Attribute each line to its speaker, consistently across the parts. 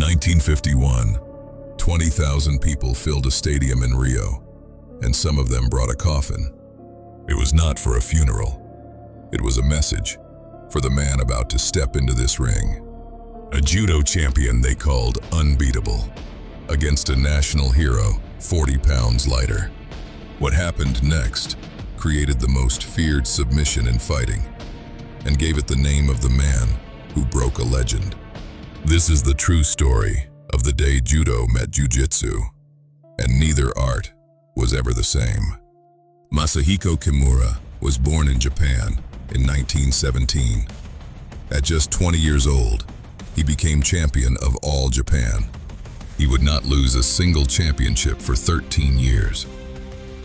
Speaker 1: 1951, 20,000 people filled a stadium in Rio, and some of them brought a coffin. It was not for a funeral. It was a message for the man about to step into this ring. A judo champion they called unbeatable, against a national hero 40 pounds lighter. What happened next created the most feared submission in fighting, and gave it the name of the man who broke a legend. This is the true story of the day judo met jiu-jitsu, and neither art was ever the same. Masahiko Kimura was born in Japan in 1917. At just 20 years old, he became champion of all Japan. He would not lose a single championship for 13 years.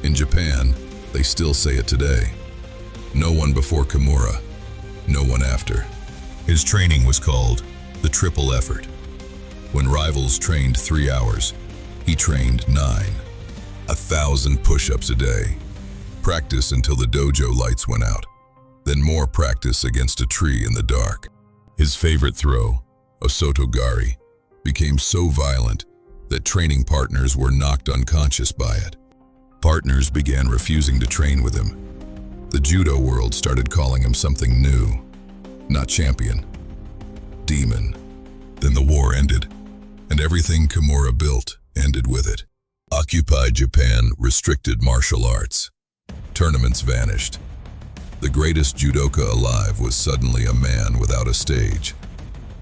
Speaker 1: In Japan, they still say it today. No one before Kimura, no one after. His training was called the triple effort. When rivals trained 3 hours, he trained 9. 1,000 push-ups a day. Practice until the dojo lights went out. Then more practice against a tree in the dark. His favorite throw, a sotogari, became so violent that training partners were knocked unconscious by it. Partners began refusing to train with him. The judo world started calling him something new. Not champion, demon. Then the war ended, and everything Kimura built ended with it. Occupied Japan restricted martial arts. Tournaments vanished. The greatest judoka alive was suddenly a man without a stage.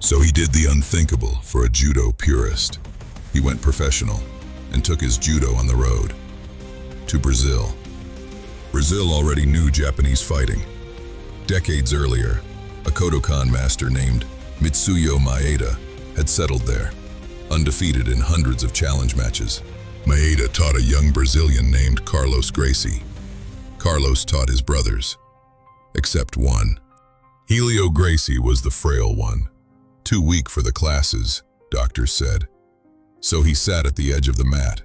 Speaker 1: So he did the unthinkable for a judo purist. He went professional and took his judo on the road. To Brazil. Brazil already knew Japanese fighting. Decades earlier, a Kodokan master named Mitsuyo Maeda had settled there, undefeated in hundreds of challenge matches. Maeda taught a young Brazilian named Carlos Gracie. Carlos taught his brothers, except one. Hélio Gracie was the frail one, too weak for the classes, doctors said. So he sat at the edge of the mat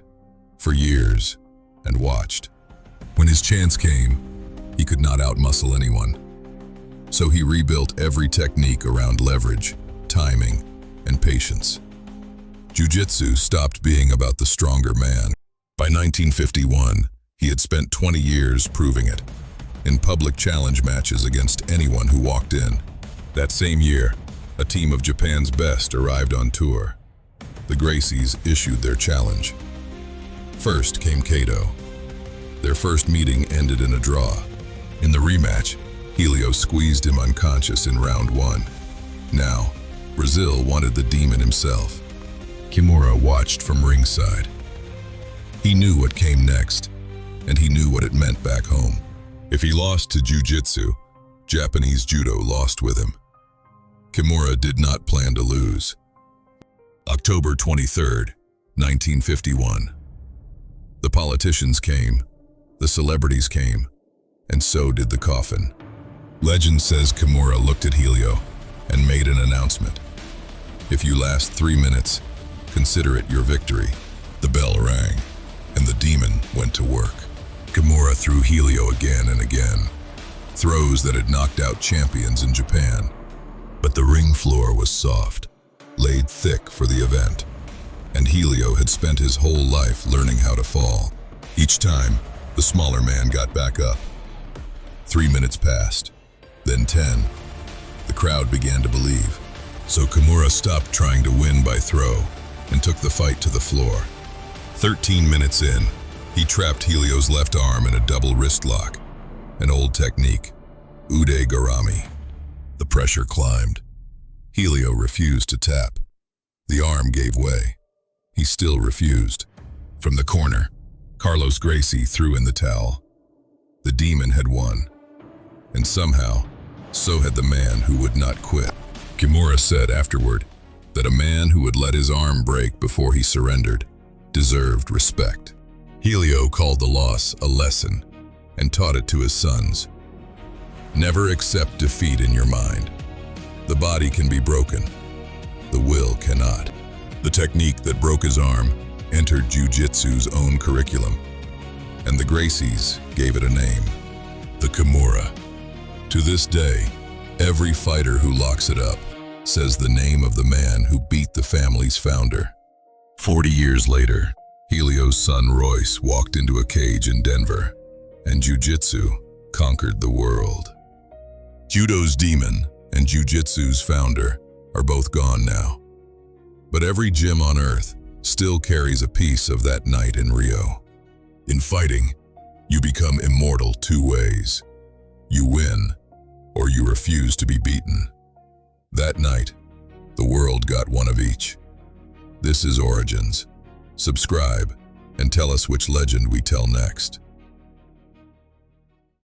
Speaker 1: for years and watched. When his chance came, he could not outmuscle anyone. So he rebuilt every technique around leverage, timing, and patience. Jiu-Jitsu stopped being about the stronger man. By 1951, he had spent 20 years proving it, in public challenge matches against anyone who walked in. That same year, a team of Japan's best arrived on tour. The Gracies issued their challenge. First came Kato. Their first meeting ended in a draw. In the rematch, Hélio squeezed him unconscious in round 1. Now, Brazil wanted the demon himself. Kimura watched from ringside. He knew what came next, and he knew what it meant back home. If he lost to jiu-jitsu, Japanese judo lost with him. Kimura did not plan to lose. October 23rd, 1951. The politicians came, the celebrities came, and so did the coffin. Legend says Kimura looked at Hélio and made an announcement. If you last 3 minutes, consider it your victory. The bell rang, and the demon went to work. Kimura threw Hélio again and again, throws that had knocked out champions in Japan. But the ring floor was soft, laid thick for the event, and Hélio had spent his whole life learning how to fall. Each time, the smaller man got back up. 3 minutes passed, then 10. The crowd began to believe, so Kimura stopped trying to win by throw and took the fight to the floor. 13 minutes in, he trapped Hélio's left arm in a double wrist lock, an old technique, ude garami. The pressure climbed. Hélio refused to tap. The arm gave way. He still refused. From the corner, Carlos Gracie threw in the towel. The demon had won. And somehow, so had the man who would not quit. Kimura said afterward that a man who would let his arm break before he surrendered deserved respect. Hélio called the loss a lesson and taught it to his sons. Never accept defeat in your mind. The body can be broken. The will cannot. The technique that broke his arm entered Jiu-Jitsu's own curriculum, and the Gracies gave it a name, the Kimura. To this day, every fighter who locks it up says the name of the man who beat the family Gracie's founder. 40 years later, Hélio's son Royce walked into a cage in Denver, and Jiu-Jitsu conquered the world. Judo's demon and Jiu-Jitsu's founder are both gone now. But every gym on earth still carries a piece of that night in Rio. In fighting, you become immortal two ways. You win, or you refuse to be beaten. That night, the world got one of each. This is Origins. Subscribe and tell us which legend we tell next.